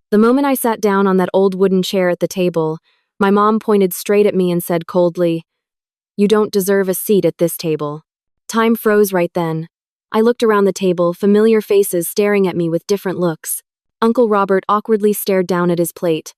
The moment I sat down on that old wooden chair at the table, my mom pointed straight at me and said coldly, "You don't deserve a seat at this table." Time froze right then. I looked around the table, familiar faces staring at me with different looks. Uncle Robert awkwardly stared down at his plate.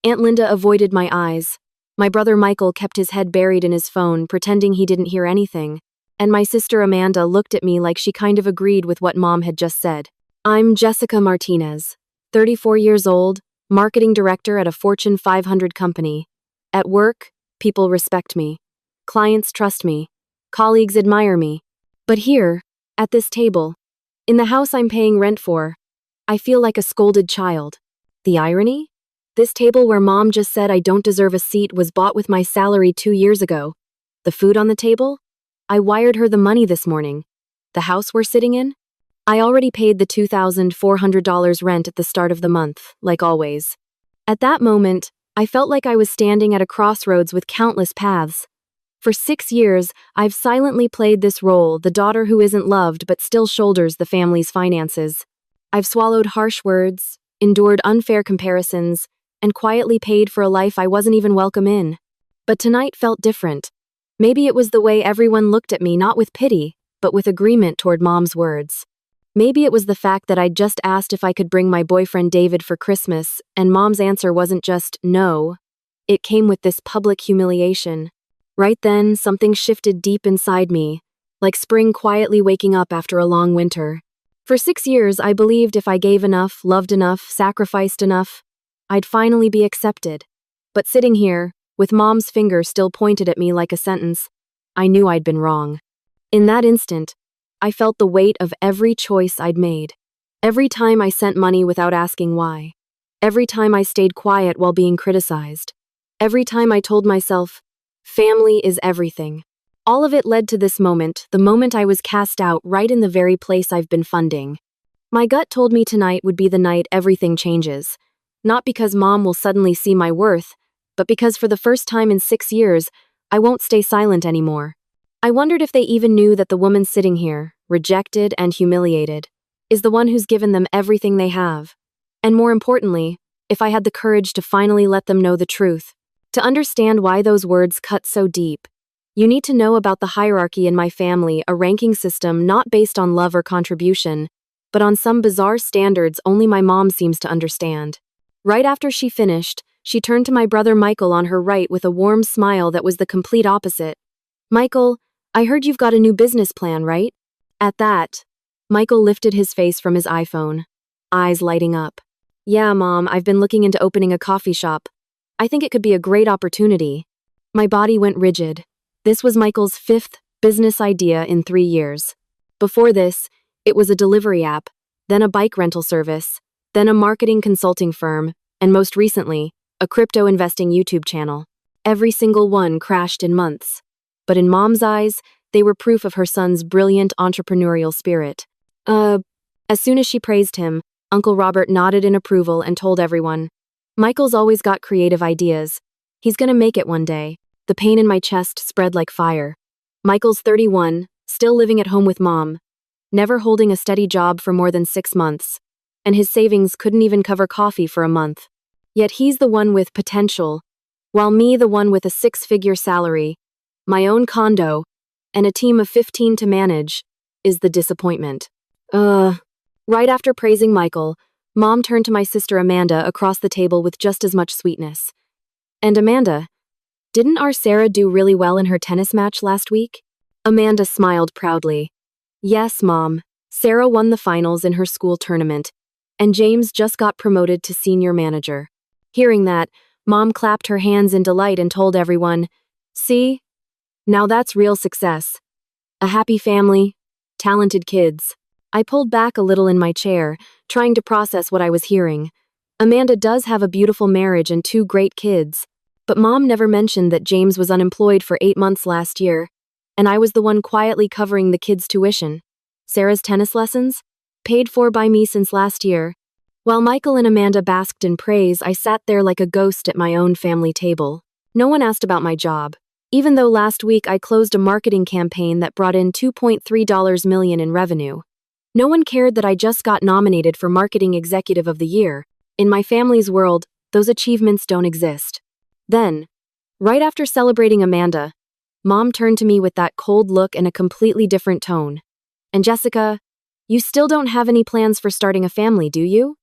Aunt Linda avoided my eyes. My brother Michael kept his head buried in his phone, pretending he didn't hear anything. And my sister Amanda looked at me like she kind of agreed with what Mom had just said. I'm Jessica Martinez, 34 years old, marketing director at a Fortune 500 company. At work, people respect me. Clients trust me. Colleagues admire me. But here, at this table, in the house I'm paying rent for, I feel like a scolded child. The irony? This table where Mom just said I don't deserve a seat was bought with my salary 2 years ago. The food on the table? I wired her the money this morning. The house we're sitting in? I already paid the $2,400 rent at the start of the month, like always. At that moment, I felt like I was standing at a crossroads with countless paths. For 6 years, I've silently played this role, the daughter who isn't loved but still shoulders the family's finances. I've swallowed harsh words, endured unfair comparisons, and quietly paid for a life I wasn't even welcome in. But tonight felt different. Maybe it was the way everyone looked at me, not with pity, but with agreement toward Mom's words. Maybe it was the fact that I'd just asked if I could bring my boyfriend David for Christmas, and Mom's answer wasn't just no. It came with this public humiliation. Right then, something shifted deep inside me, like spring quietly waking up after a long winter. For 6 years, I believed if I gave enough, loved enough, sacrificed enough, I'd finally be accepted. But sitting here, with Mom's finger still pointed at me like a sentence, I knew I'd been wrong. In that instant, I felt the weight of every choice I'd made. Every time I sent money without asking why. Every time I stayed quiet while being criticized. Every time I told myself, family is everything. All of it led to this moment, the moment I was cast out right in the very place I've been funding. My gut told me tonight would be the night everything changes. Not because Mom will suddenly see my worth, but because for the first time in 6 years, I won't stay silent anymore. I wondered if they even knew that the woman sitting here, rejected and humiliated, is the one who's given them everything they have. And more importantly, if I had the courage to finally let them know the truth. To understand why those words cut so deep, you need to know about the hierarchy in my family, a ranking system not based on love or contribution, but on some bizarre standards only my mom seems to understand. Right after she finished, she turned to my brother Michael on her right with a warm smile that was the complete opposite. "Michael, I heard you've got a new business plan, right?" At that, Michael lifted his face from his iPhone, eyes lighting up. "Yeah, Mom, I've been looking into opening a coffee shop. I think it could be a great opportunity." My body went rigid. This was Michael's 5th business idea in 3 years. Before this, it was a delivery app, then a bike rental service, then a marketing consulting firm, and most recently, a crypto investing YouTube channel. Every single one crashed in months. But in Mom's eyes, they were proof of her son's brilliant entrepreneurial spirit. As soon as she praised him, Uncle Robert nodded in approval and told everyone, "Michael's always got creative ideas. He's gonna make it one day." The pain in my chest spread like fire. Michael's 31, still living at home with Mom, never holding a steady job for more than 6 months, and his savings couldn't even cover coffee for a month. Yet he's the one with potential, while me the one with a 6-figure salary, my own condo, and a team of 15 to manage, is the disappointment. Right after praising Michael, Mom turned to my sister Amanda across the table with just as much sweetness. "And Amanda, didn't our Sarah do really well in her tennis match last week?" Amanda smiled proudly. "Yes, Mom. Sarah won the finals in her school tournament, and James just got promoted to senior manager." Hearing that, Mom clapped her hands in delight and told everyone, "See? Now that's real success. A happy family, talented kids." I pulled back a little in my chair, trying to process what I was hearing. Amanda does have a beautiful marriage and 2 great kids, but Mom never mentioned that James was unemployed for 8 months last year, and I was the one quietly covering the kids' tuition. Sarah's tennis lessons? Paid for by me since last year. While Michael and Amanda basked in praise, I sat there like a ghost at my own family table. No one asked about my job, even though last week I closed a marketing campaign that brought in $2.3 million in revenue. No one cared that I just got nominated for Marketing Executive of the Year, In my family's world, those achievements don't exist. Then, right after celebrating Amanda, Mom turned to me with that cold look and a completely different tone. And Jessica, you still don't have any plans for starting a family, do you?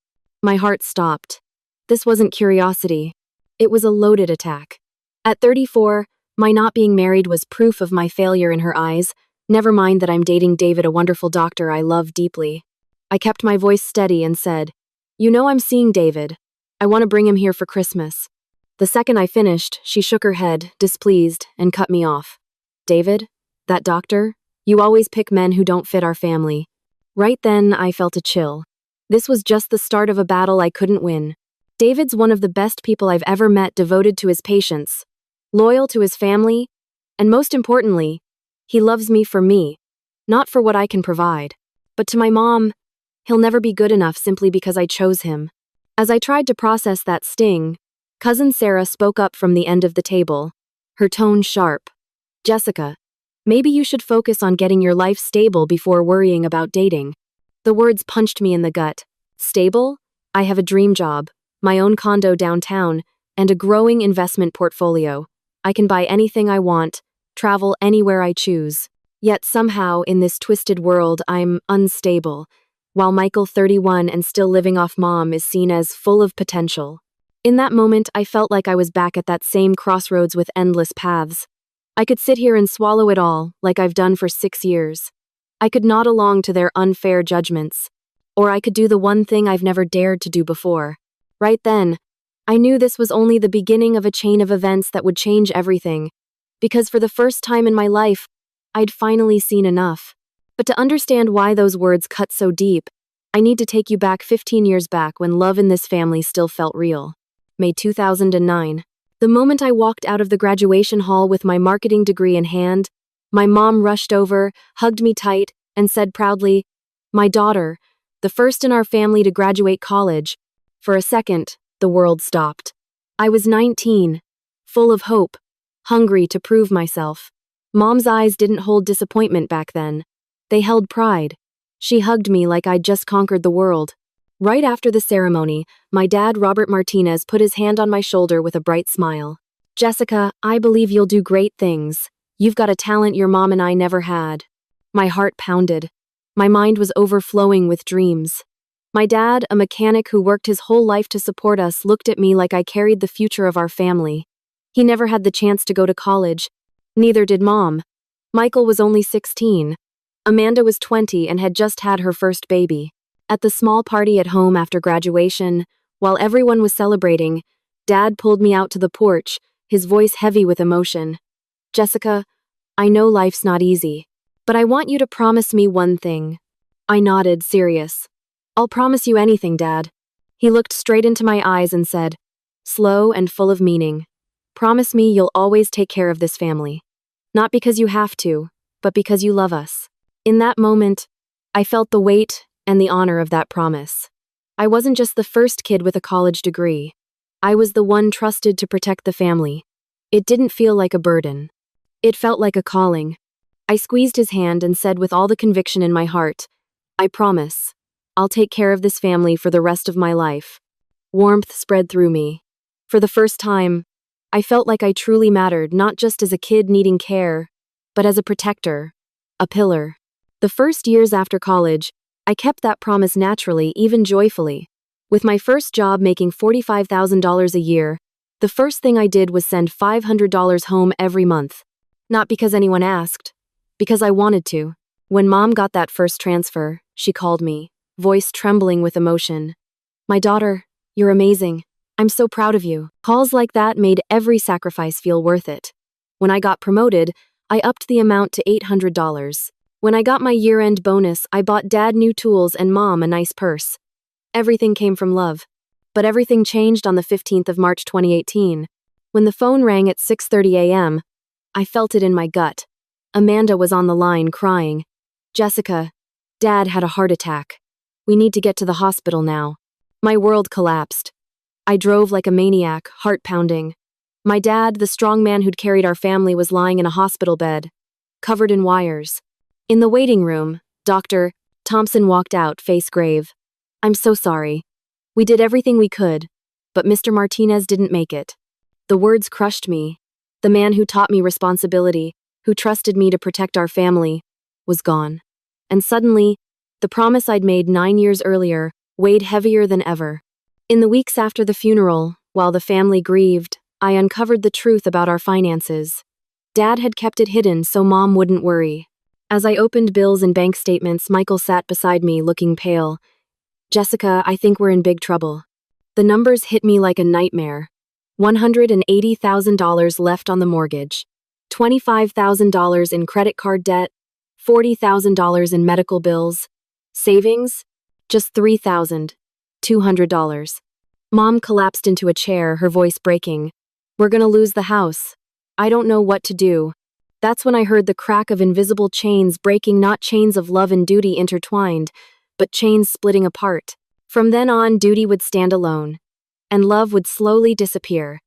My heart stopped. This wasn't curiosity. It was a loaded attack. At 34, my not being married was proof of my failure in her eyes, never mind that I'm dating David, a wonderful doctor I love deeply. I kept my voice steady and said, "You know I'm seeing David. I want to bring him here for Christmas." The second I finished, she shook her head, displeased, and cut me off. "David? That doctor? You always pick men who don't fit our family." Right then, I felt a chill. This was just the start of a battle I couldn't win. David's one of the best people I've ever met, devoted to his patients, loyal to his family, and most importantly, he loves me for me, not for what I can provide. But to my mom, he'll never be good enough simply because I chose him. As I tried to process that sting, Cousin Sarah spoke up from the end of the table, her tone sharp. "Jessica, maybe you should focus on getting your life stable before worrying about dating." The words punched me in the gut. Stable? I have a dream job, my own condo downtown, and a growing investment portfolio. I can buy anything I want, travel anywhere I choose. Yet somehow, in this twisted world, I'm unstable, while Michael, 31 and still living off Mom, is seen as full of potential. In that moment, I felt like I was back at that same crossroads with endless paths. I could sit here and swallow it all, like I've done for 6 years. I could nod along to their unfair judgments. Or I could do the one thing I've never dared to do before. Right then, I knew this was only the beginning of a chain of events that would change everything. Because for the first time in my life, I'd finally seen enough. But to understand why those words cut so deep, I need to take you back 15 years back when love in this family still felt real. May 2009. The moment I walked out of the graduation hall with my marketing degree in hand, my mom rushed over, hugged me tight, and said proudly, "My daughter, the first in our family to graduate college." For a second, the world stopped. I was 19, full of hope, hungry to prove myself. Mom's eyes didn't hold disappointment back then. They held pride. She hugged me like I'd just conquered the world. Right after the ceremony, my dad, Robert Martinez, put his hand on my shoulder with a bright smile. "Jessica, I believe you'll do great things. You've got a talent your mom and I never had." My heart pounded. My mind was overflowing with dreams. My dad, a mechanic who worked his whole life to support us, looked at me like I carried the future of our family. He never had the chance to go to college. Neither did Mom. Michael was only 16. Amanda was 20 and had just had her first baby. At the small party at home after graduation, while everyone was celebrating, Dad pulled me out to the porch, his voice heavy with emotion. "Jessica, I know life's not easy, but I want you to promise me one thing." I nodded, serious. "I'll promise you anything, Dad." He looked straight into my eyes and said, slow and full of meaning, "Promise me you'll always take care of this family. Not because you have to, but because you love us." In that moment, I felt the weight and the honor of that promise. I wasn't just the first kid with a college degree. I was the one trusted to protect the family. It didn't feel like a burden. It felt like a calling. I squeezed his hand and said with all the conviction in my heart, "I promise. I'll take care of this family for the rest of my life." Warmth spread through me. For the first time, I felt like I truly mattered, not just as a kid needing care, but as a protector, a pillar. The first years after college, I kept that promise naturally, even joyfully. With my first job making $45,000 a year, the first thing I did was send $500 home every month. Not because anyone asked, because I wanted to. When Mom got that first transfer, she called me, voice trembling with emotion. "My daughter, you're amazing. I'm so proud of you." Calls like that made every sacrifice feel worth it. When I got promoted, I upped the amount to $800. When I got my year-end bonus, I bought Dad new tools and Mom a nice purse. Everything came from love. But everything changed on the 15th of March 2018. When the phone rang at 6:30 a.m., I felt it in my gut. Amanda was on the line crying. "Jessica, Dad had a heart attack. We need to get to the hospital now." My world collapsed. I drove like a maniac, heart pounding. My dad, the strong man who'd carried our family, was lying in a hospital bed, covered in wires. In the waiting room, Dr. Thompson walked out, face grave. "I'm so sorry. We did everything we could, but Mr. Martinez didn't make it. The words crushed me. The man who taught me responsibility, who trusted me to protect our family, was gone. And suddenly, the promise I'd made 9 years earlier weighed heavier than ever. In the weeks after the funeral, while the family grieved, I uncovered the truth about our finances. Dad had kept it hidden so Mom wouldn't worry. As I opened bills and bank statements, Michael sat beside me, looking pale. "Jessica, I think we're in big trouble." The numbers hit me like a nightmare. $180,000 left on the mortgage, $25,000 in credit card debt, $40,000 in medical bills. Savings? Just $3,200. Mom collapsed into a chair, her voice breaking. "We're gonna lose the house. I don't know what to do." That's when I heard the crack of invisible chains breaking, not chains of love and duty intertwined, but chains splitting apart. From then on, duty would stand alone, and love would slowly disappear.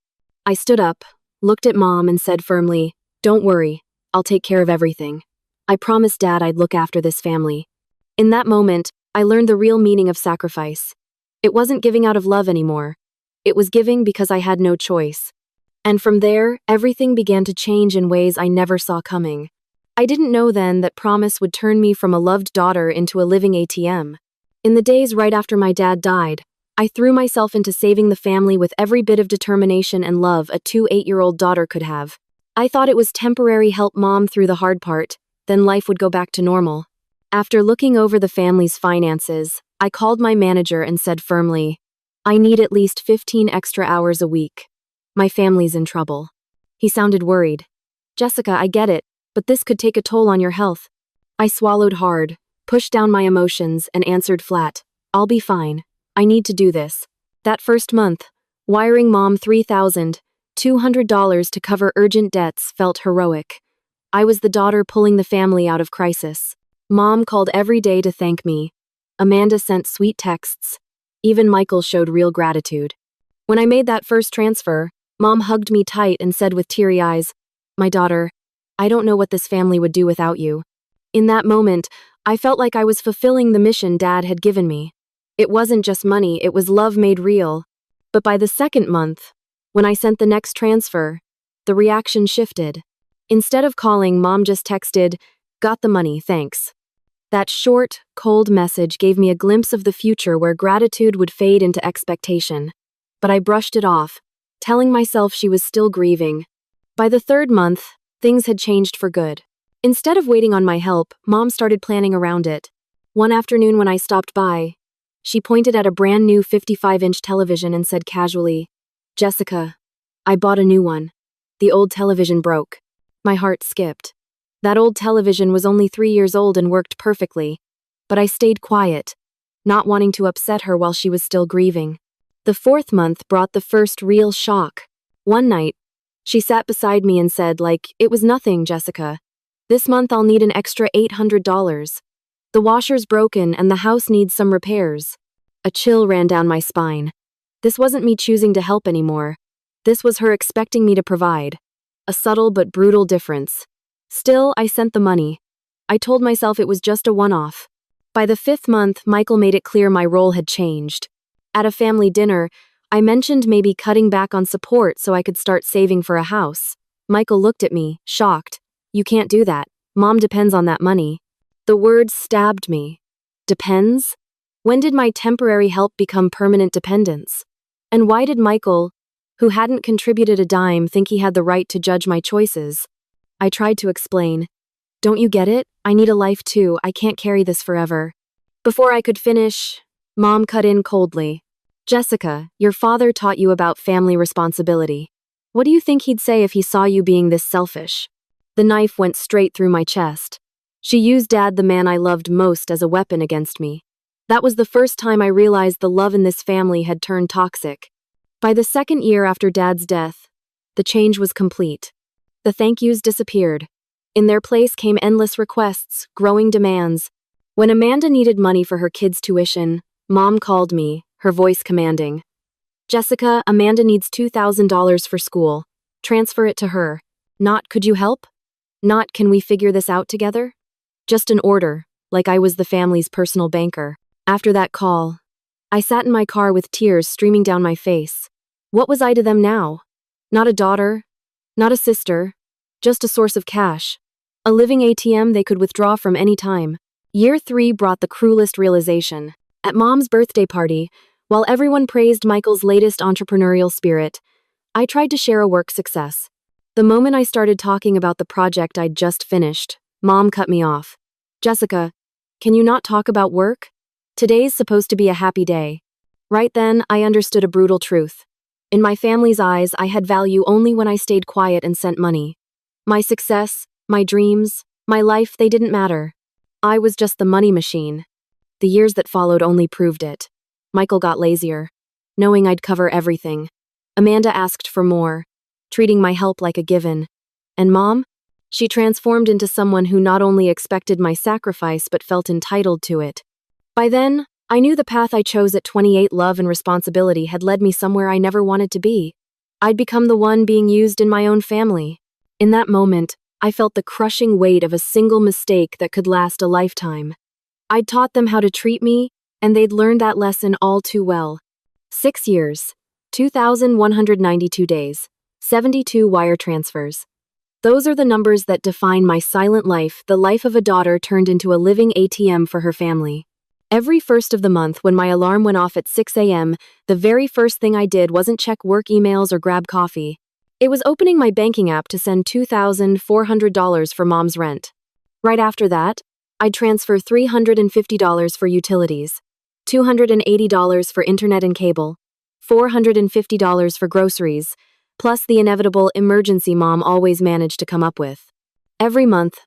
I stood up, looked at Mom, and said firmly, "Don't worry, I'll take care of everything. I promised Dad I'd look after this family." In that moment, I learned the real meaning of sacrifice. It wasn't giving out of love anymore. It was giving because I had no choice. And from there, everything began to change in ways I never saw coming. I didn't know then that promise would turn me from a loved daughter into a living ATM. In the days right after my dad died, I threw myself into saving the family with every bit of determination and love a 8-year-old daughter could have. I thought it was temporary help Mom through the hard part, then life would go back to normal. After looking over the family's finances, I called my manager and said firmly, "I need at least 15 extra hours a week. My family's in trouble." He sounded worried. "Jessica, I get it, but this could take a toll on your health." I swallowed hard, pushed down my emotions, and answered flat, "I'll be fine. I need to do this." That first month, wiring Mom $3,200 to cover urgent debts felt heroic. I was the daughter pulling the family out of crisis. Mom called every day to thank me. Amanda sent sweet texts. Even Michael showed real gratitude. When I made that first transfer, Mom hugged me tight and said with teary eyes, "My daughter, I don't know what this family would do without you." In that moment, I felt like I was fulfilling the mission Dad had given me. It wasn't just money, it was love made real. But by the second month, when I sent the next transfer, the reaction shifted. Instead of calling, Mom just texted, "Got the money, thanks." That short, cold message gave me a glimpse of the future where gratitude would fade into expectation. But I brushed it off, telling myself she was still grieving. By the third month, things had changed for good. Instead of waiting on my help, Mom started planning around it. One afternoon when I stopped by, she pointed at a brand new 55-inch television and said casually, "Jessica, I bought a new one." The old television broke. My heart skipped. That old television was only 3 years old and worked perfectly. But I stayed quiet, not wanting to upset her while she was still grieving. The fourth month brought the first real shock. One night, she sat beside me and said, like, "It was nothing, Jessica. This month I'll need an extra $800. The washer's broken and the house needs some repairs." A chill ran down my spine. This wasn't me choosing to help anymore. This was her expecting me to provide. A subtle but brutal difference. Still, I sent the money. I told myself it was just a one-off. By the fifth month, Michael made it clear my role had changed. At a family dinner, I mentioned maybe cutting back on support so I could start saving for a house. Michael looked at me, shocked. "You can't do that. Mom depends on that money." The words stabbed me. Depends? When did my temporary help become permanent dependence? And why did Michael, who hadn't contributed a dime, think he had the right to judge my choices? I tried to explain. "Don't you get it? I need a life too. I can't carry this forever." Before I could finish, Mom cut in coldly. "Jessica, your father taught you about family responsibility. What do you think he'd say if he saw you being this selfish?" The knife went straight through my chest. She used Dad, the man I loved most, as a weapon against me. That was the first time I realized the love in this family had turned toxic. By the second year after Dad's death, the change was complete. The thank yous disappeared. In their place came endless requests, growing demands. When Amanda needed money for her kids' tuition, Mom called me, her voice commanding. "Jessica, Amanda needs $2,000 for school. Transfer it to her. Not, could you help? Not, can we figure this out together?" Just an order, like I was the family's personal banker. After that call, I sat in my car with tears streaming down my face. What was I to them now? Not a daughter, not a sister, just a source of cash. A living ATM they could withdraw from any time. Year 3 brought the cruelest realization. At Mom's birthday party, while everyone praised Michael's latest entrepreneurial spirit, I tried to share a work success. The moment I started talking about the project I'd just finished, Mom cut me off. Jessica, can you not talk about work? Today's supposed to be a happy day. Right then, I understood a brutal truth. In my family's eyes, I had value only when I stayed quiet and sent money. My success, my dreams, my life, they didn't matter. I was just the money machine. The years that followed only proved it. Michael got lazier, knowing I'd cover everything. Amanda asked for more, treating my help like a given. And Mom? She transformed into someone who not only expected my sacrifice but felt entitled to it. By then, I knew the path I chose at 28, love and responsibility, had led me somewhere I never wanted to be. I'd become the one being used in my own family. In that moment, I felt the crushing weight of a single mistake that could last a lifetime. I'd taught them how to treat me, and they'd learned that lesson all too well. 6 years, 2,192 days, 72 wire transfers. Those are the numbers that define my silent life, the life of a daughter turned into a living ATM for her family. Every first of the month, when my alarm went off at 6 a.m., the very first thing I did wasn't check work emails or grab coffee. It was opening my banking app to send $2,400 for Mom's rent. Right after that, I'd transfer $350 for utilities, $280 for internet and cable, $450 for groceries, plus the inevitable emergency Mom always managed to come up with. Every month,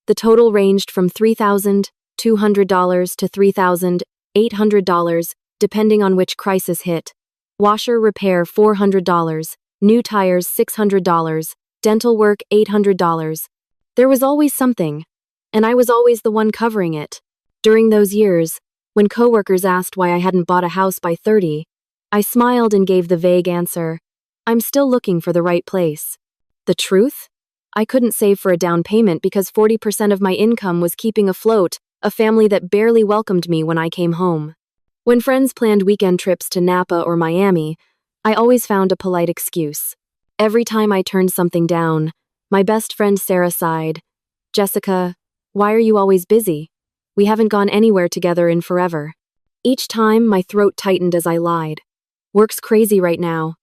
the total ranged from $3,200 to $3,800, depending on which crisis hit. Washer repair $400, new tires $600, dental work $800. There was always something, and I was always the one covering it. During those years, when coworkers asked why I hadn't bought a house by 30, I smiled and gave the vague answer, I'm still looking for the right place. The truth? I couldn't save for a down payment because 40% of my income was keeping afloat a family that barely welcomed me when I came home. When friends planned weekend trips to Napa or Miami, I always found a polite excuse. Every time I turned something down, my best friend Sarah sighed, Jessica, why are you always busy? We haven't gone anywhere together in forever. Each time, my throat tightened as I lied. Work's crazy right now.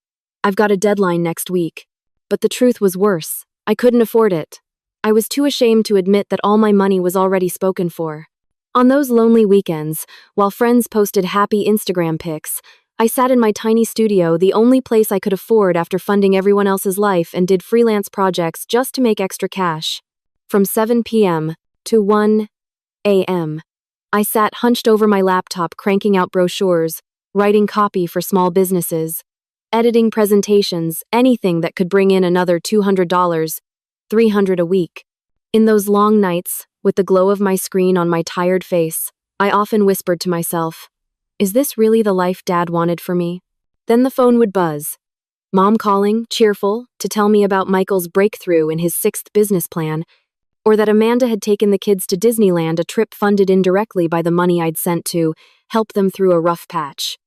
I've got a deadline next week. But the truth was worse. I couldn't afford it. I was too ashamed to admit that all my money was already spoken for. On those lonely weekends, while friends posted happy Instagram pics, I sat in my tiny studio, the only place I could afford after funding everyone else's life, and did freelance projects just to make extra cash. From 7 p.m. to 1 a.m., I sat hunched over my laptop cranking out brochures, writing copy for small businesses, editing presentations, anything that could bring in another $200, $300 a week. In those long nights, with the glow of my screen on my tired face, I often whispered to myself, is this really the life Dad wanted for me? Then the phone would buzz. Mom calling, cheerful, to tell me about Michael's breakthrough in his 6th business plan, or that Amanda had taken the kids to Disneyland, a trip funded indirectly by the money I'd sent to help them through a rough patch.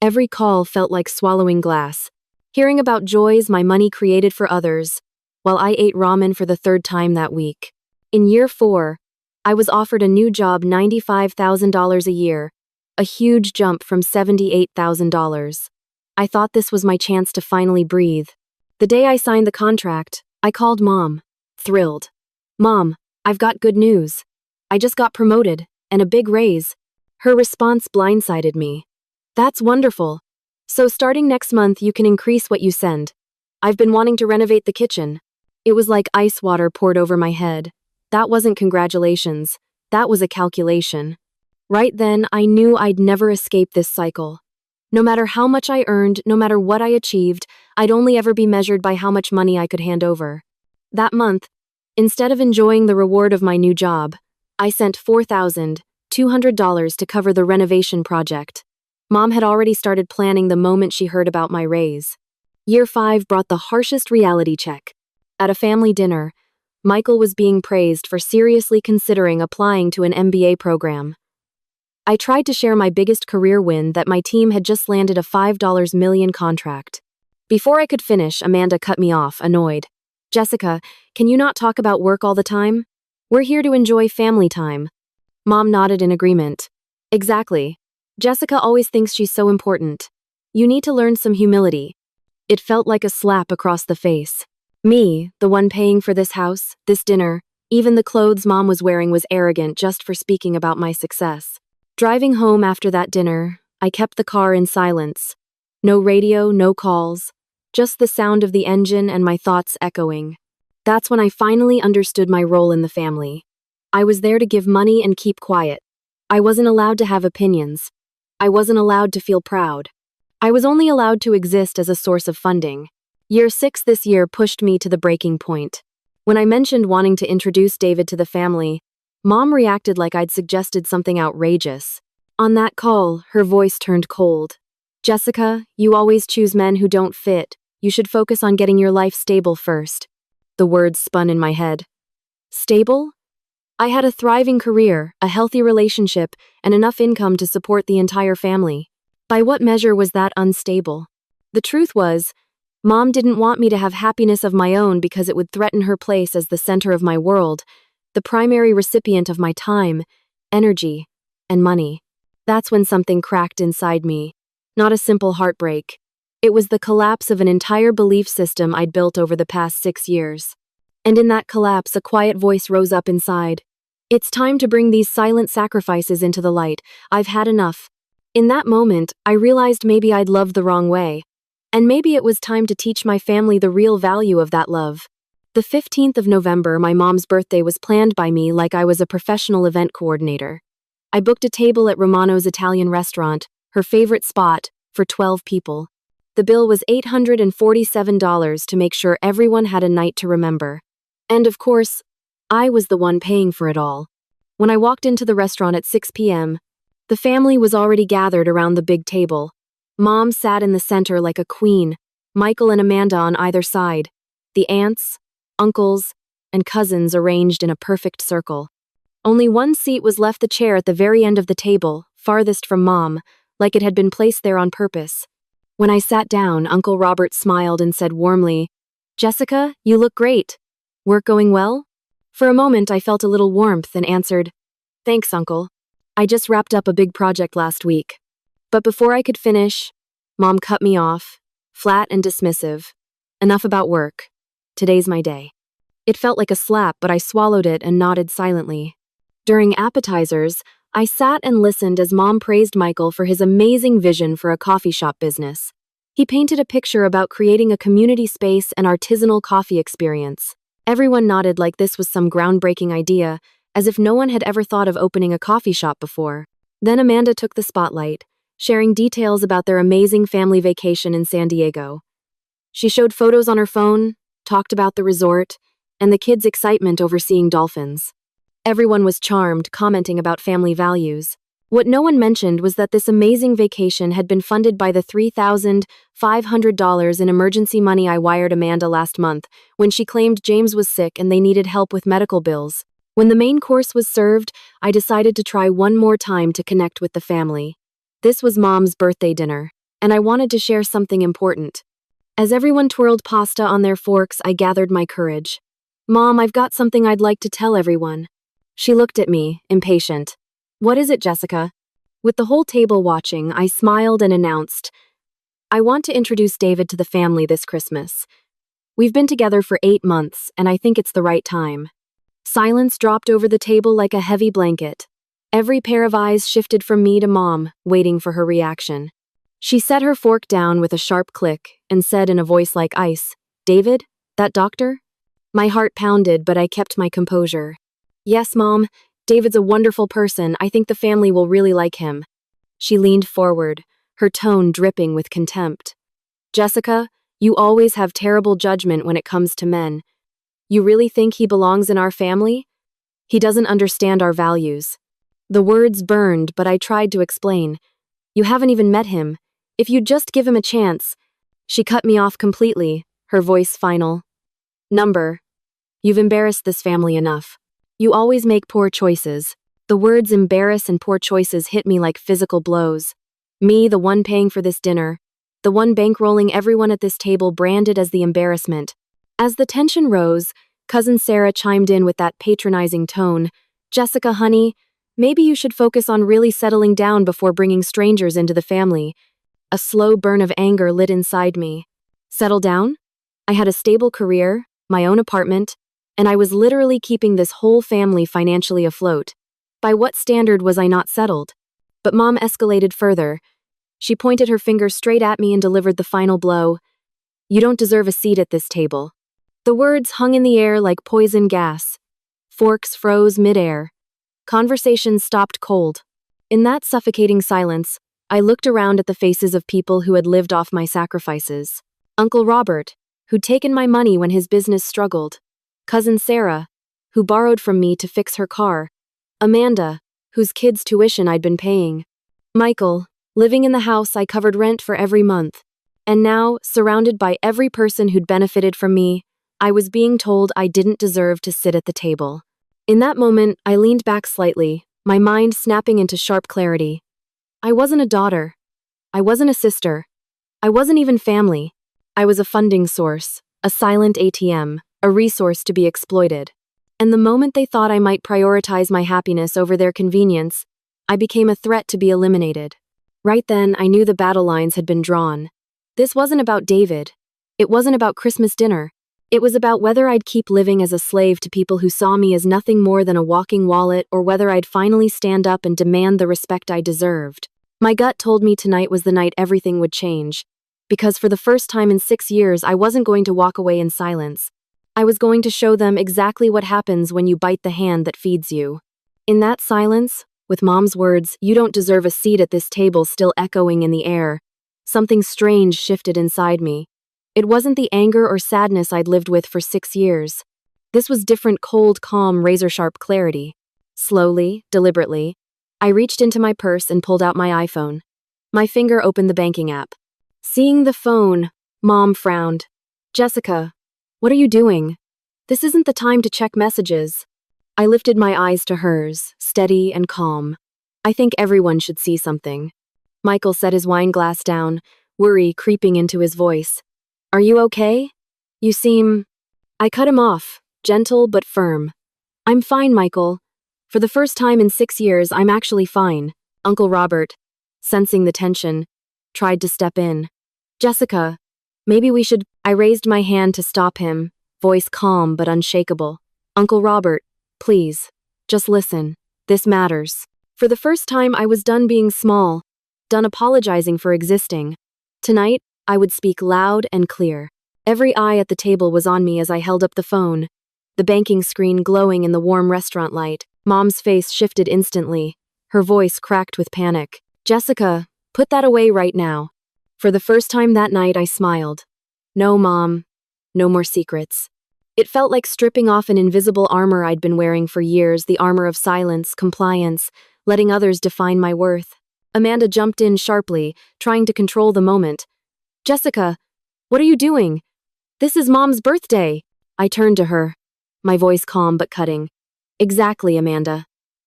Every call felt like swallowing glass, hearing about joys my money created for others, while I ate ramen for the 3rd time that week. In year 4, I was offered a new job, $95,000 a year, a huge jump from $78,000. I thought this was my chance to finally breathe. The day I signed the contract, I called Mom, thrilled. Mom, I've got good news. I just got promoted, and a big raise. Her response blindsided me. That's wonderful. So starting next month, you can increase what you send. I've been wanting to renovate the kitchen. It was like ice water poured over my head. That wasn't congratulations. That was a calculation. Right then, I knew I'd never escape this cycle. No matter how much I earned, no matter what I achieved, I'd only ever be measured by how much money I could hand over. That month, instead of enjoying the reward of my new job, I sent $4,200 to cover the renovation project. Mom had already started planning the moment she heard about my raise. Year 5 brought the harshest reality check. At a family dinner, Michael was being praised for seriously considering applying to an MBA program. I tried to share my biggest career win, that my team had just landed a $5 million contract. Before I could finish, Amanda cut me off, annoyed. Jessica, can you not talk about work all the time? We're here to enjoy family time. Mom nodded in agreement. Exactly. Jessica always thinks she's so important. You need to learn some humility. It felt like a slap across the face. Me, the one paying for this house, this dinner, even the clothes Mom was wearing, was arrogant just for speaking about my success. Driving home after that dinner, I kept the car in silence. No radio, no calls. Just the sound of the engine and my thoughts echoing. That's when I finally understood my role in the family. I was there to give money and keep quiet. I wasn't allowed to have opinions. I wasn't allowed to feel proud. I was only allowed to exist as a source of funding. Year 6 this year pushed me to the breaking point. When I mentioned wanting to introduce David to the family, Mom reacted like I'd suggested something outrageous. On that call, her voice turned cold. Jessica, you always choose men who don't fit. You should focus on getting your life stable first. The words spun in my head. Stable? I had a thriving career, a healthy relationship, and enough income to support the entire family. By what measure was that unstable? The truth was, Mom didn't want me to have happiness of my own because it would threaten her place as the center of my world, the primary recipient of my time, energy, and money. That's when something cracked inside me. Not a simple heartbreak. It was the collapse of an entire belief system I'd built over the past 6 years. And in that collapse, a quiet voice rose up inside. It's time to bring these silent sacrifices into the light. I've had enough. In that moment, I realized maybe I'd loved the wrong way. And maybe it was time to teach my family the real value of that love. The 15th of November, my mom's birthday, was planned by me like I was a professional event coordinator. I booked a table at Romano's Italian restaurant, her favorite spot, for 12 people. The bill was $847 to make sure everyone had a night to remember. And of course, I was the one paying for it all. When I walked into the restaurant at 6 p.m., the family was already gathered around the big table. Mom sat in the center like a queen, Michael and Amanda on either side, the aunts, uncles, and cousins arranged in a perfect circle. Only one seat was left, the chair at the very end of the table, farthest from Mom, like it had been placed there on purpose. When I sat down, Uncle Robert smiled and said warmly, Jessica, you look great. Work going well? For a moment, I felt a little warmth and answered, Thanks, Uncle. I just wrapped up a big project last week. But before I could finish, Mom cut me off, flat and dismissive. Enough about work. Today's my day. It felt like a slap, but I swallowed it and nodded silently. During appetizers, I sat and listened as Mom praised Michael for his amazing vision for a coffee shop business. He painted a picture about creating a community space and artisanal coffee experience. Everyone nodded like this was some groundbreaking idea, as if no one had ever thought of opening a coffee shop before. Then Amanda took the spotlight, sharing details about their amazing family vacation in San Diego. She showed photos on her phone, talked about the resort, and the kids' excitement over seeing dolphins. Everyone was charmed, commenting about family values. What no one mentioned was that this amazing vacation had been funded by the $3,500 in emergency money I wired Amanda last month when she claimed James was sick and they needed help with medical bills. When the main course was served, I decided to try one more time to connect with the family. This was Mom's birthday dinner, and I wanted to share something important. As everyone twirled pasta on their forks, I gathered my courage. Mom, I've got something I'd like to tell everyone. She looked at me, impatient. What is it, Jessica? With the whole table watching, I smiled and announced, I want to introduce David to the family this Christmas. We've been together for 8 months, and I think it's the right time. Silence dropped over the table like a heavy blanket. Every pair of eyes shifted from me to Mom, waiting for her reaction. She set her fork down with a sharp click and said in a voice like ice, David, that doctor? My heart pounded, but I kept my composure. Yes, Mom. David's a wonderful person. I think the family will really like him. She leaned forward, her tone dripping with contempt. Jessica, you always have terrible judgment when it comes to men. You really think he belongs in our family? He doesn't understand our values. The words burned, but I tried to explain. You haven't even met him. If you'd just give him a chance. She cut me off completely, her voice final. You've embarrassed this family enough. You always make poor choices. The words embarrass and poor choices hit me like physical blows. Me, the one paying for this dinner, the one bankrolling everyone at this table, branded as the embarrassment. As the tension rose, Cousin Sarah chimed in with that patronizing tone. Jessica, honey, maybe you should focus on really settling down before bringing strangers into the family. A slow burn of anger lit inside me. Settle down? I had a stable career, my own apartment, and I was literally keeping this whole family financially afloat. By what standard was I not settled? But Mom escalated further. She pointed her finger straight at me and delivered the final blow. You don't deserve a seat at this table. The words hung in the air like poison gas. Forks froze midair. Conversation stopped cold. In that suffocating silence, I looked around at the faces of people who had lived off my sacrifices. Uncle Robert, who'd taken my money when his business struggled. Cousin Sarah, who borrowed from me to fix her car. Amanda, whose kids' tuition I'd been paying. Michael, living in the house I covered rent for every month. And now, surrounded by every person who'd benefited from me, I was being told I didn't deserve to sit at the table. In that moment, I leaned back slightly, my mind snapping into sharp clarity. I wasn't a daughter. I wasn't a sister. I wasn't even family. I was a funding source, a silent ATM, a resource to be exploited. And the moment they thought I might prioritize my happiness over their convenience, I became a threat to be eliminated. Right then, I knew the battle lines had been drawn. This wasn't about David. It wasn't about Christmas dinner. It was about whether I'd keep living as a slave to people who saw me as nothing more than a walking wallet, or whether I'd finally stand up and demand the respect I deserved. My gut told me tonight was the night everything would change. Because for the first time in 6 years, I wasn't going to walk away in silence. I was going to show them exactly what happens when you bite the hand that feeds you. In that silence, with Mom's words, "You don't deserve a seat at this table," still echoing in the air, something strange shifted inside me. It wasn't the anger or sadness I'd lived with for 6 years. This was different, cold, calm, razor-sharp clarity. Slowly, deliberately, I reached into my purse and pulled out my iPhone. My finger opened the banking app. Seeing the phone, Mom frowned. Jessica, what are you doing? This isn't the time to check messages. I lifted my eyes to hers, steady and calm. I think everyone should see something. Michael set his wine glass down, worry creeping into his voice. Are you okay? You seem... I cut him off, gentle but firm. I'm fine, Michael. For the first time in 6 years, I'm actually fine. Uncle Robert, sensing the tension, tried to step in. Jessica, maybe we should... I raised my hand to stop him, voice calm but unshakable. Uncle Robert, please, just listen. This matters. For the first time, I was done being small, done apologizing for existing. Tonight, I would speak loud and clear. Every eye at the table was on me as I held up the phone, the banking screen glowing in the warm restaurant light. Mom's face shifted instantly, her voice cracked with panic. Jessica, put that away right now. For the first time that night, I smiled. No, Mom. No more secrets. It felt like stripping off an invisible armor I'd been wearing for years, the armor of silence, compliance, letting others define my worth. Amanda jumped in sharply, trying to control the moment. Jessica, what are you doing? This is Mom's birthday. I turned to her, my voice calm but cutting. Exactly, Amanda.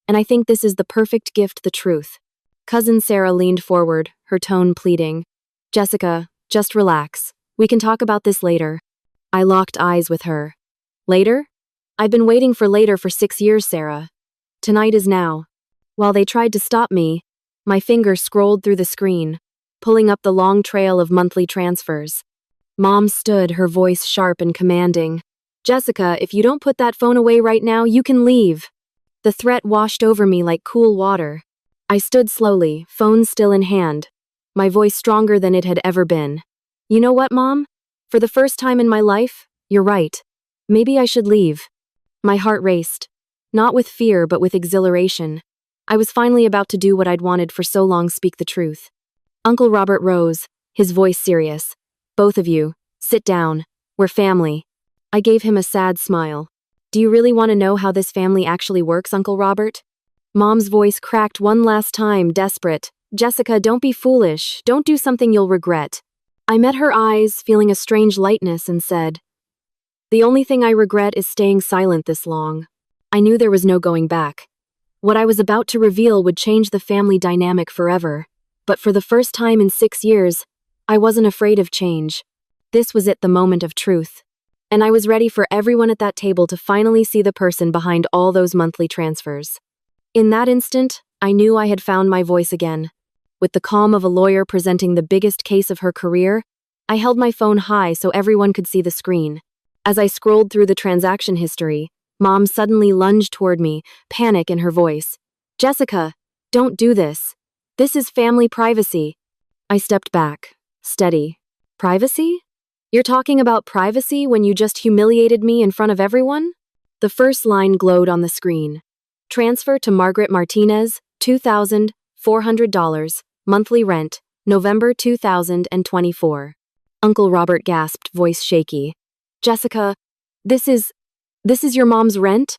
And I think this is the perfect gift, the truth. Cousin Sarah leaned forward, her tone pleading. Jessica, just relax. We can talk about this later. I locked eyes with her. Later? I've been waiting for later for 6 years, Sarah. Tonight is now. While they tried to stop me, my finger scrolled through the screen, pulling up the long trail of monthly transfers. Mom stood, her voice sharp and commanding. Jessica, if you don't put that phone away right now, you can leave. The threat washed over me like cool water. I stood slowly, phone still in hand, my voice stronger than it had ever been. You know what, Mom? For the first time in my life, you're right. Maybe I should leave. My heart raced. Not with fear, but with exhilaration. I was finally about to do what I'd wanted for so long, speak the truth. Uncle Robert rose, his voice serious. Both of you, sit down. We're family. I gave him a sad smile. Do you really want to know how this family actually works, Uncle Robert? Mom's voice cracked one last time, desperate. Jessica, don't be foolish. Don't do something you'll regret. I met her eyes, feeling a strange lightness, and said, The only thing I regret is staying silent this long. I knew there was no going back. What I was about to reveal would change the family dynamic forever. But for the first time in 6 years, I wasn't afraid of change. This was it, the moment of truth. And I was ready for everyone at that table to finally see the person behind all those monthly transfers. In that instant, I knew I had found my voice again. With the calm of a lawyer presenting the biggest case of her career, I held my phone high so everyone could see the screen. As I scrolled through the transaction history, Mom suddenly lunged toward me, panic in her voice. "Jessica, don't do this. This is family privacy." I stepped back, steady. "Privacy? You're talking about privacy when you just humiliated me in front of everyone?" The first line glowed on the screen. "Transfer to Margaret Martinez, $2,400, monthly rent, November 2024. Uncle Robert gasped, voice shaky. "Jessica, this is your mom's rent?"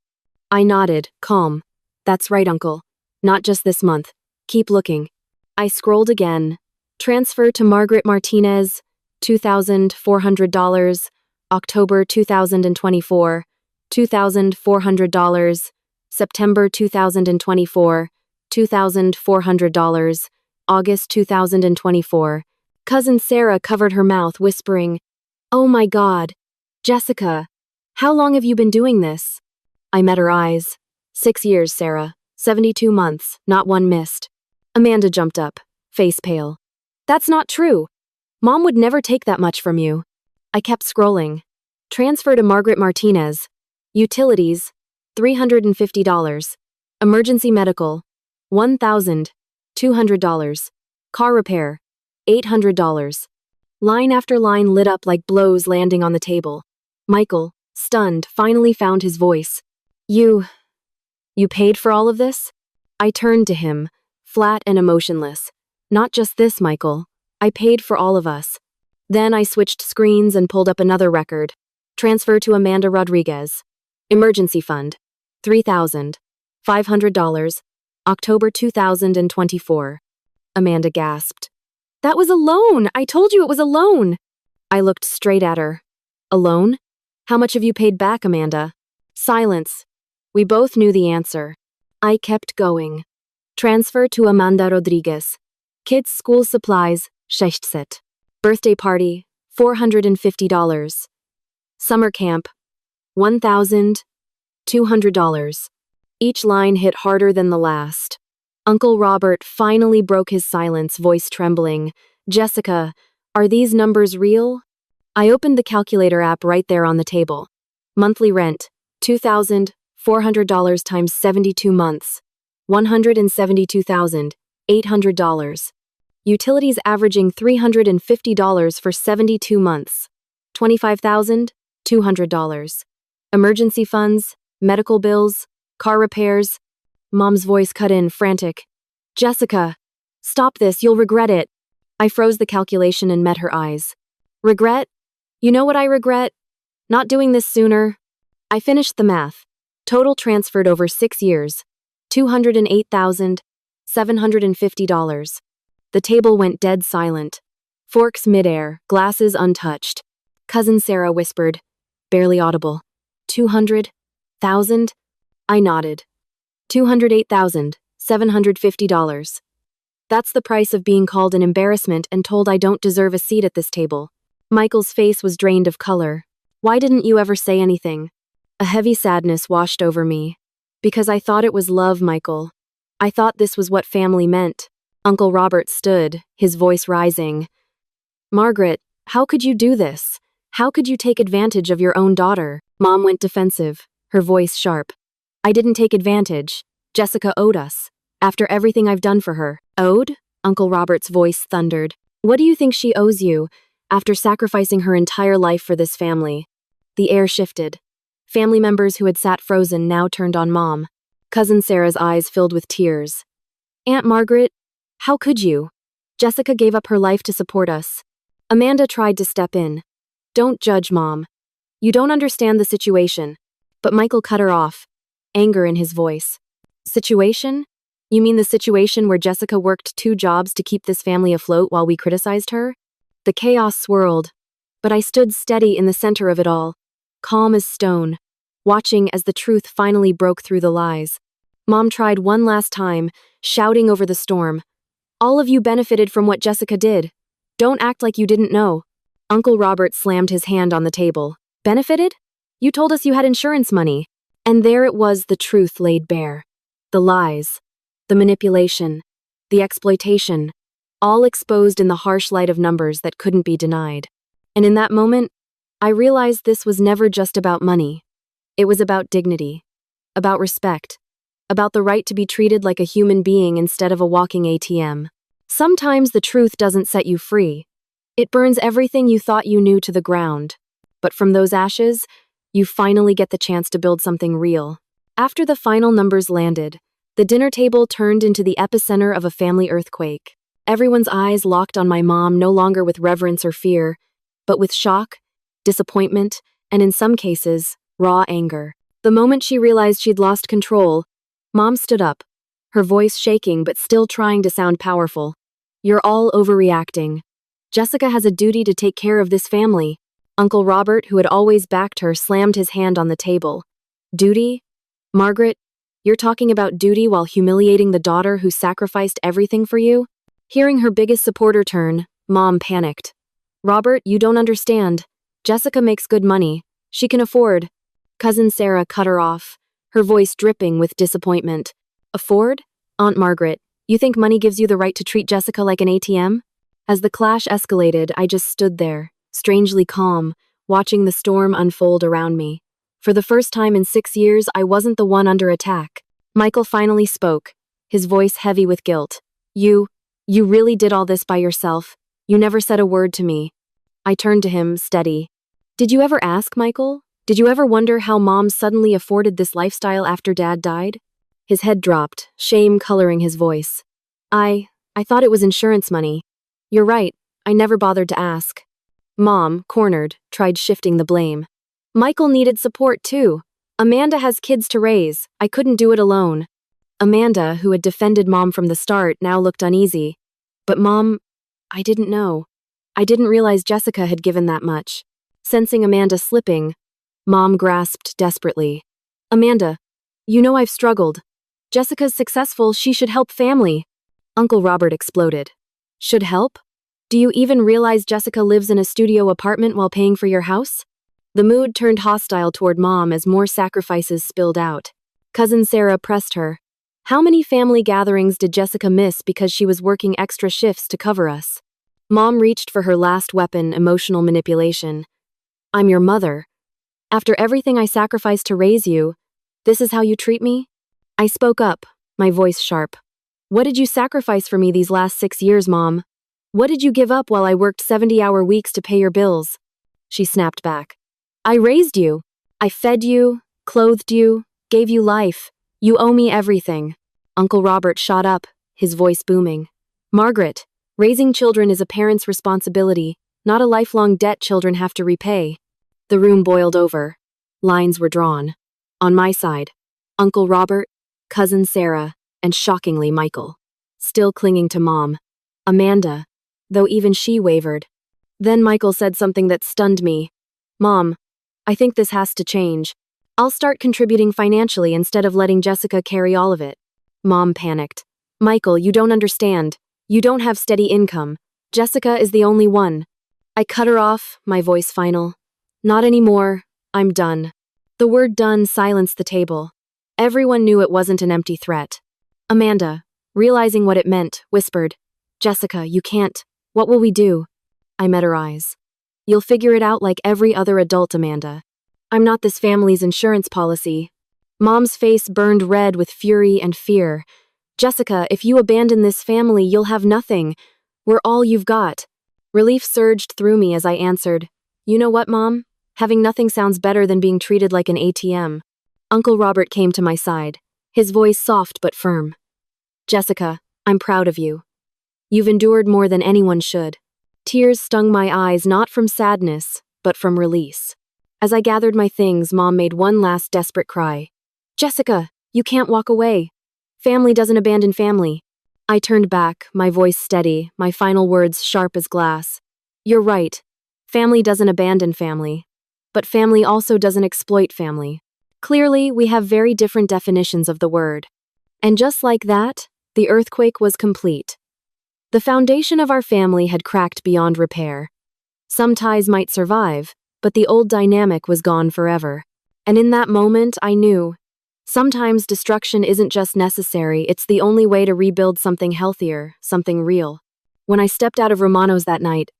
I nodded, calm. "That's right, Uncle. Not just this month. Keep looking." I scrolled again. "Transfer to Margaret Martinez, $2,400, October 2024, $2,400, September 2024, $2,400, August 2024. Cousin Sarah covered her mouth, whispering, "Oh my God. Jessica, how long have you been doing this?" I met her eyes. 6 years, Sarah. 72 months, not one missed. Amanda jumped up, face pale. "That's not true. Mom would never take that much from you." I kept scrolling. "Transfer to Margaret Martinez. Utilities, $350. Emergency medical, $1,200. Car repair, $800. Line after line lit up like blows landing on the table. Michael, stunned, finally found his voice. You paid for all of this?" I turned to him, flat and emotionless. "Not just this, Michael. I paid for all of us." Then I switched screens and pulled up another record. Transfer to Amanda Rodriguez. Emergency fund, $3,500, October 2024. Amanda gasped. "That was a loan! I told you it was a loan!" I looked straight at her. "A loan? How much have you paid back, Amanda?" Silence. We both knew the answer. I kept going. Transfer to Amanda Rodriguez. Kids' school supplies, 600. Birthday party, $450. Summer camp, $1,200. Each line hit harder than the last. Uncle Robert finally broke his silence, voice trembling. "Jessica, are these numbers real?" I opened the calculator app right there on the table. Monthly rent, $2,400 times 72 months, $172,800. Utilities averaging $350 for 72 months, $25,200. Emergency funds, medical bills, car repairs. Mom's voice cut in, frantic. "Jessica, stop this, you'll regret it." I froze the calculation and met her eyes. "Regret? You know what I regret? Not doing this sooner." I finished the math. Total transferred over 6 years, $208,750. The table went dead silent. Forks midair, glasses untouched. Cousin Sarah whispered, barely audible, 200,000? I nodded. $208,750. That's the price of being called an embarrassment and told I don't deserve a seat at this table. Michael's face was drained of color. "Why didn't you ever say anything?" A heavy sadness washed over me. "Because I thought it was love, Michael. I thought this was what family meant." Uncle Robert stood, his voice rising. "Margaret, how could you do this? How could you take advantage of your own daughter?" Mom went defensive, her voice sharp. "I didn't take advantage. Jessica owed us. After everything I've done for her." "Owed?" Uncle Robert's voice thundered. "What do you think she owes you, after sacrificing her entire life for this family?" The air shifted. Family members who had sat frozen now turned on Mom. Cousin Sarah's eyes filled with tears. "Aunt Margaret, how could you? Jessica gave up her life to support us." Amanda tried to step in. "Don't judge, Mom. You don't understand the situation." But Michael cut her off, anger in his voice. "Situation? You mean the situation where Jessica worked 2 jobs to keep this family afloat while we criticized her?" The chaos swirled, but I stood steady in the center of it all, calm as stone, watching as the truth finally broke through the lies. Mom tried one last time, shouting over the storm. All of you benefited from what Jessica did. Don't act like you didn't know. Uncle Robert slammed his hand on the table. Benefited? You told us you had insurance money. And there it was, the truth laid bare. The lies, the manipulation, the exploitation, all exposed in the harsh light of numbers that couldn't be denied. And in that moment, I realized this was never just about money. It was about dignity, about respect, about the right to be treated like a human being instead of a walking ATM. Sometimes the truth doesn't set you free. It burns everything you thought you knew to the ground. But from those ashes, you finally get the chance to build something real. After the final numbers landed, the dinner table turned into the epicenter of a family earthquake. Everyone's eyes locked on my mom, no longer with reverence or fear, but with shock, disappointment, and in some cases, raw anger. The moment she realized she'd lost control, Mom stood up, her voice shaking but still trying to sound powerful. You're all overreacting. Jessica has a duty to take care of this family. Uncle Robert, who had always backed her, slammed his hand on the table. Duty? Margaret, you're talking about duty while humiliating the daughter who sacrificed everything for you? Hearing her biggest supporter turn, Mom panicked. Robert, you don't understand. Jessica makes good money. She can afford. Cousin Sarah cut her off, her voice dripping with disappointment. Afford? Aunt Margaret, you think money gives you the right to treat Jessica like an ATM? As the clash escalated, I just stood there, strangely calm, watching the storm unfold around me. For the first time in 6 years, I wasn't the one under attack. Michael finally spoke, his voice heavy with guilt. You really did all this by yourself. You never said a word to me. I turned to him, steady. Did you ever ask, Michael? Did you ever wonder how Mom suddenly afforded this lifestyle after Dad died? His head dropped, shame coloring his voice. I thought it was insurance money. You're right, I never bothered to ask. Mom, cornered, tried shifting the blame. Michael needed support too. Amanda has kids to raise. I couldn't do it alone. Amanda, who had defended Mom from the start, now looked uneasy. But Mom, I didn't know. I didn't realize Jessica had given that much. Sensing Amanda slipping, Mom grasped desperately. Amanda, you know I've struggled. Jessica's successful, she should help family. Uncle Robert exploded. Should help? Do you even realize Jessica lives in a studio apartment while paying for your house? The mood turned hostile toward Mom as more sacrifices spilled out. Cousin Sarah pressed her. How many family gatherings did Jessica miss because she was working extra shifts to cover us? Mom reached for her last weapon, emotional manipulation. I'm your mother. After everything I sacrificed to raise you, this is how you treat me? I spoke up, my voice sharp. What did you sacrifice for me these last 6 years, Mom? What did you give up while I worked 70-hour weeks to pay your bills? She snapped back. I raised you. I fed you, clothed you, gave you life. You owe me everything. Uncle Robert shot up, his voice booming. Margaret, raising children is a parent's responsibility, not a lifelong debt children have to repay. The room boiled over. Lines were drawn. On my side, Uncle Robert, Cousin Sarah, and shockingly Michael. Still clinging to Mom. Amanda, though even she wavered. Then Michael said something that stunned me. Mom, I think this has to change. I'll start contributing financially instead of letting Jessica carry all of it. Mom panicked. Michael, you don't understand. You don't have steady income. Jessica is the only one. I cut her off, my voice final. Not anymore. I'm done. The word done silenced the table. Everyone knew it wasn't an empty threat. Amanda, realizing what it meant, whispered, Jessica, you can't. What will we do? I met her eyes. You'll figure it out like every other adult, Amanda. I'm not this family's insurance policy. Mom's face burned red with fury and fear. Jessica, if you abandon this family, you'll have nothing. We're all you've got. Relief surged through me as I answered, You know what, Mom? Having nothing sounds better than being treated like an ATM. Uncle Robert came to my side, his voice soft but firm. Jessica, I'm proud of you. You've endured more than anyone should. Tears stung my eyes not from sadness, but from release. As I gathered my things, Mom made one last desperate cry. Jessica, you can't walk away. Family doesn't abandon family. I turned back, my voice steady, my final words sharp as glass. You're right. Family doesn't abandon family. But family also doesn't exploit family. Clearly, we have very different definitions of the word. And just like that, the earthquake was complete. The foundation of our family had cracked beyond repair. Some ties might survive, but the old dynamic was gone forever. And in that moment, I knew. Sometimes destruction isn't just necessary, it's the only way to rebuild something healthier, something real. When I stepped out of Romano's that night,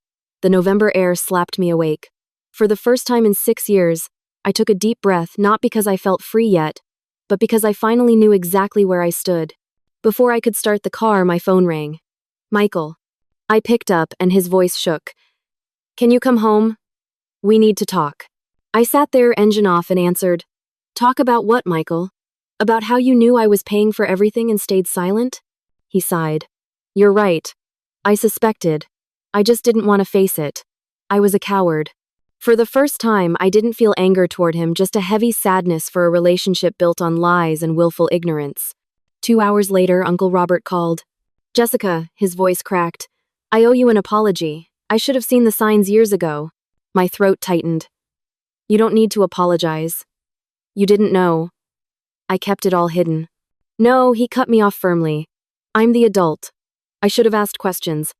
the November air slapped me awake. For the first time in 6 years, I took a deep breath, not because I felt free yet, but because I finally knew exactly where I stood. Before I could start the car, my phone rang. Michael. I picked up, and his voice shook. Can you come home? We need to talk. I sat there, engine off, and answered, Talk about what, Michael? About how you knew I was paying for everything and stayed silent? He sighed. You're right. I suspected. I just didn't want to face it. I was a coward. For the first time, I didn't feel anger toward him, just a heavy sadness for a relationship built on lies and willful ignorance. 2 hours later, Uncle Robert called. Jessica, his voice cracked. I owe you an apology. I should have seen the signs years ago. My throat tightened. You don't need to apologize. You didn't know. I kept it all hidden. No, he cut me off firmly. I'm the adult. I should have asked questions.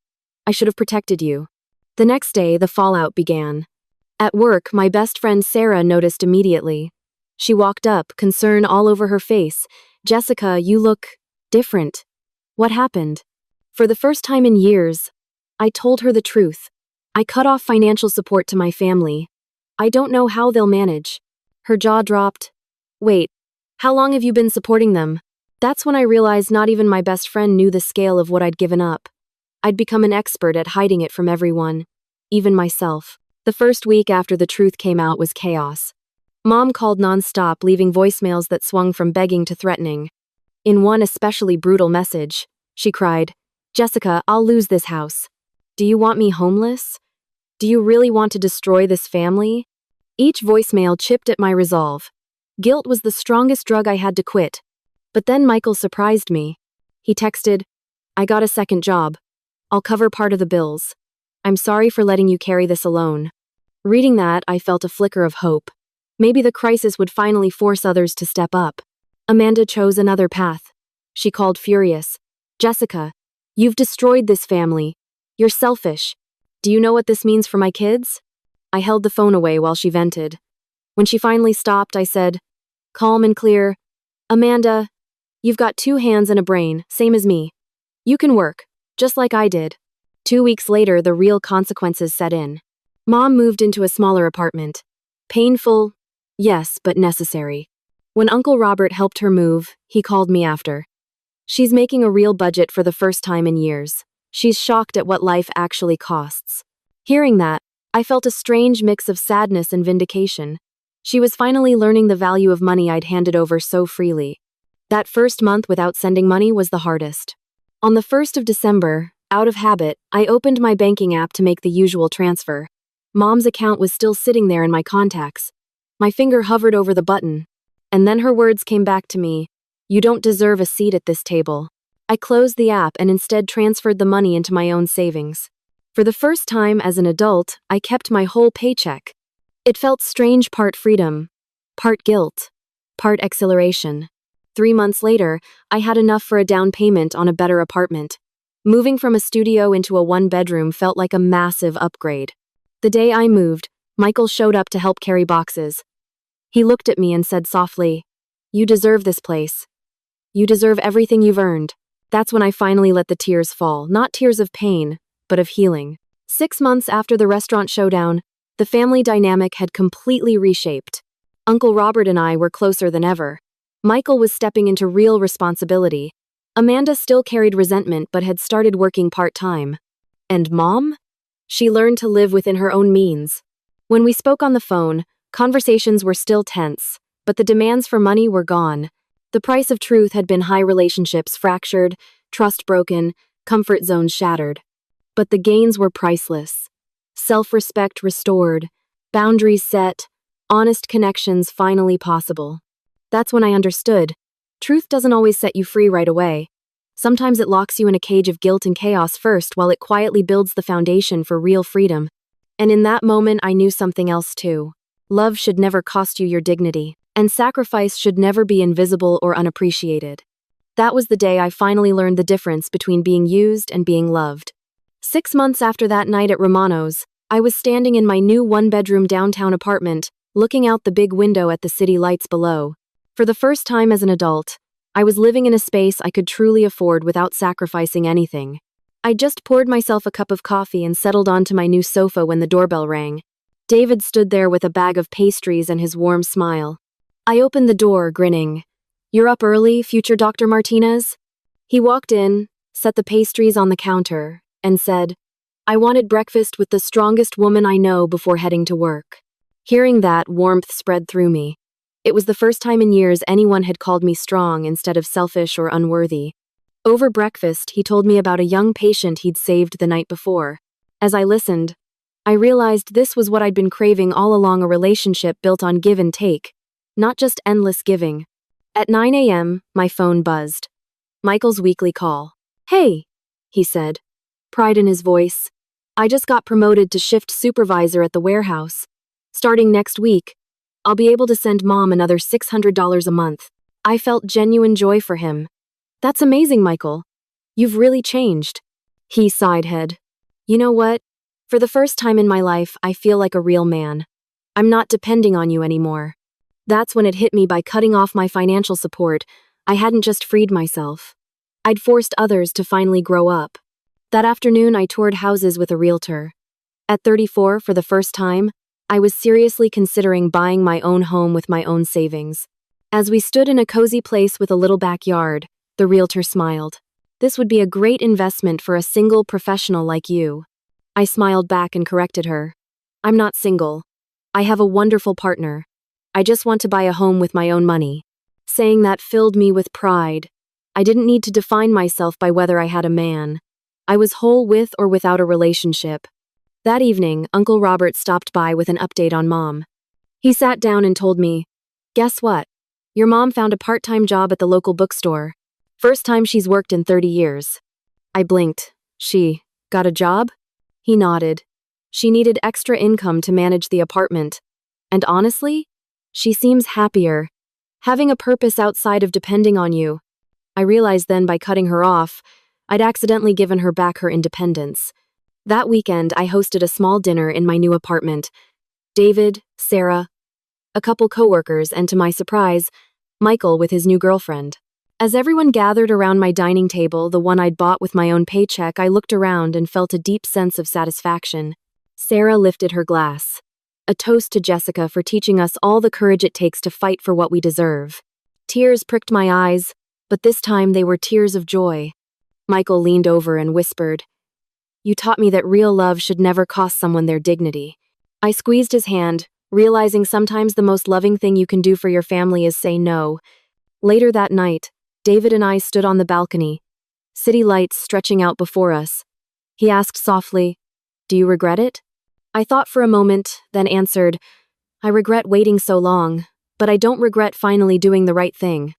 I should have protected you. The next day, the fallout began. At work, my best friend Sarah noticed immediately. She walked up, concern all over her face. Jessica, you look different. What happened? For the first time in years, I told her the truth. I cut off financial support to my family. I don't know how they'll manage. Her jaw dropped. Wait, how long have you been supporting them? That's when I realized not even my best friend knew the scale of what I'd given up. I'd become an expert at hiding it from everyone, even myself. The first week after the truth came out was chaos. Mom called nonstop, leaving voicemails that swung from begging to threatening. In one especially brutal message, she cried, Jessica, I'll lose this house. Do you want me homeless? Do you really want to destroy this family? Each voicemail chipped at my resolve. Guilt was the strongest drug I had to quit. But then Michael surprised me. He texted, I got a second job. I'll cover part of the bills. I'm sorry for letting you carry this alone. Reading that, I felt a flicker of hope. Maybe the crisis would finally force others to step up. Amanda chose another path. She called furious. Jessica, you've destroyed this family. You're selfish. Do you know what this means for my kids? I held the phone away while she vented. When she finally stopped, I said, calm and clear, Amanda, you've got 2 hands and a brain, same as me. You can work, just like I did. 2 weeks later, the real consequences set in. Mom moved into a smaller apartment. Painful, yes, but necessary. When Uncle Robert helped her move, he called me after. She's making a real budget for the first time in years. She's shocked at what life actually costs. Hearing that, I felt a strange mix of sadness and vindication. She was finally learning the value of money I'd handed over so freely. That first month without sending money was the hardest. On the 1st of December, out of habit, I opened my banking app to make the usual transfer. Mom's account was still sitting there in my contacts. My finger hovered over the button. And then her words came back to me. You don't deserve a seat at this table. I closed the app and instead transferred the money into my own savings. For the first time as an adult, I kept my whole paycheck. It felt strange, part freedom, part guilt, part exhilaration. 3 months later, I had enough for a down payment on a better apartment. Moving from a studio into a 1-bedroom felt like a massive upgrade. The day I moved, Michael showed up to help carry boxes. He looked at me and said softly, You deserve this place. You deserve everything you've earned. That's when I finally let the tears fall, not tears of pain, but of healing. 6 months after the restaurant showdown, the family dynamic had completely reshaped. Uncle Robert and I were closer than ever. Michael was stepping into real responsibility. Amanda still carried resentment but had started working part-time. And Mom? She learned to live within her own means. When we spoke on the phone, conversations were still tense, but the demands for money were gone. The price of truth had been high, relationships fractured, trust broken, comfort zones shattered. But the gains were priceless. Self-respect restored, boundaries set, honest connections finally possible. That's when I understood. Truth doesn't always set you free right away. Sometimes it locks you in a cage of guilt and chaos first while it quietly builds the foundation for real freedom. And in that moment, I knew something else too. Love should never cost you your dignity, and sacrifice should never be invisible or unappreciated. That was the day I finally learned the difference between being used and being loved. 6 months after that night at Romano's, I was standing in my new one-bedroom downtown apartment, looking out the big window at the city lights below. For the first time as an adult, I was living in a space I could truly afford without sacrificing anything. I just poured myself a cup of coffee and settled onto my new sofa when the doorbell rang. David stood there with a bag of pastries and his warm smile. I opened the door, grinning. "You're up early, future Dr. Martinez?" He walked in, set the pastries on the counter, and said, "I wanted breakfast with the strongest woman I know before heading to work." Hearing that, warmth spread through me. It was the first time in years anyone had called me strong instead of selfish or unworthy. Over breakfast, he told me about a young patient he'd saved the night before. As I listened, I realized this was what I'd been craving all along, a relationship built on give and take, not just endless giving. At 9 a.m., my phone buzzed. Michael's weekly call. "Hey," he said, pride in his voice. "I just got promoted to shift supervisor at the warehouse. Starting next week, I'll be able to send Mom another $600 a month." I felt genuine joy for him. "That's amazing, Michael. You've really changed." He sighed head. "You know what? For the first time in my life, I feel like a real man. I'm not depending on you anymore." That's when it hit me. By cutting off my financial support, I hadn't just freed myself. I'd forced others to finally grow up. That afternoon, I toured houses with a realtor. At 34, for the first time, I was seriously considering buying my own home with my own savings. As we stood in a cozy place with a little backyard, the realtor smiled. "This would be a great investment for a single professional like you." I smiled back and corrected her. "I'm not single. I have a wonderful partner. I just want to buy a home with my own money." Saying that filled me with pride. I didn't need to define myself by whether I had a man. I was whole with or without a relationship. That evening, Uncle Robert stopped by with an update on Mom. He sat down and told me, "Guess what? Your mom found a part-time job at the local bookstore. First time she's worked in 30 years. I blinked. "She got a job?" He nodded. "She needed extra income to manage the apartment. And honestly, she seems happier. Having a purpose outside of depending on you." I realized then, by cutting her off, I'd accidentally given her back her independence. That weekend, I hosted a small dinner in my new apartment. David, Sarah, a couple coworkers, and to my surprise, Michael with his new girlfriend. As everyone gathered around my dining table, the one I'd bought with my own paycheck, I looked around and felt a deep sense of satisfaction. Sarah lifted her glass. A toast to Jessica for teaching us all the courage it takes to fight for what we deserve. Tears pricked my eyes, but this time they were tears of joy. Michael leaned over and whispered, "You taught me that real love should never cost someone their dignity." I squeezed his hand, realizing sometimes the most loving thing you can do for your family is say no. Later that night, David and I stood on the balcony, city lights stretching out before us. He asked softly, "Do you regret it?" I thought for a moment, then answered, "I regret waiting so long, but I don't regret finally doing the right thing."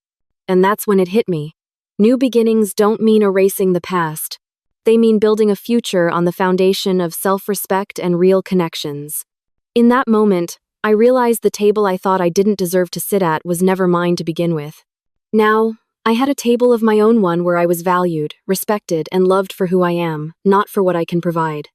And that's when it hit me. New beginnings don't mean erasing the past. They mean building a future on the foundation of self-respect and real connections. In that moment, I realized the table I thought I didn't deserve to sit at was never mine to begin with. Now, I had a table of my own, one where I was valued, respected, and loved for who I am, not for what I can provide.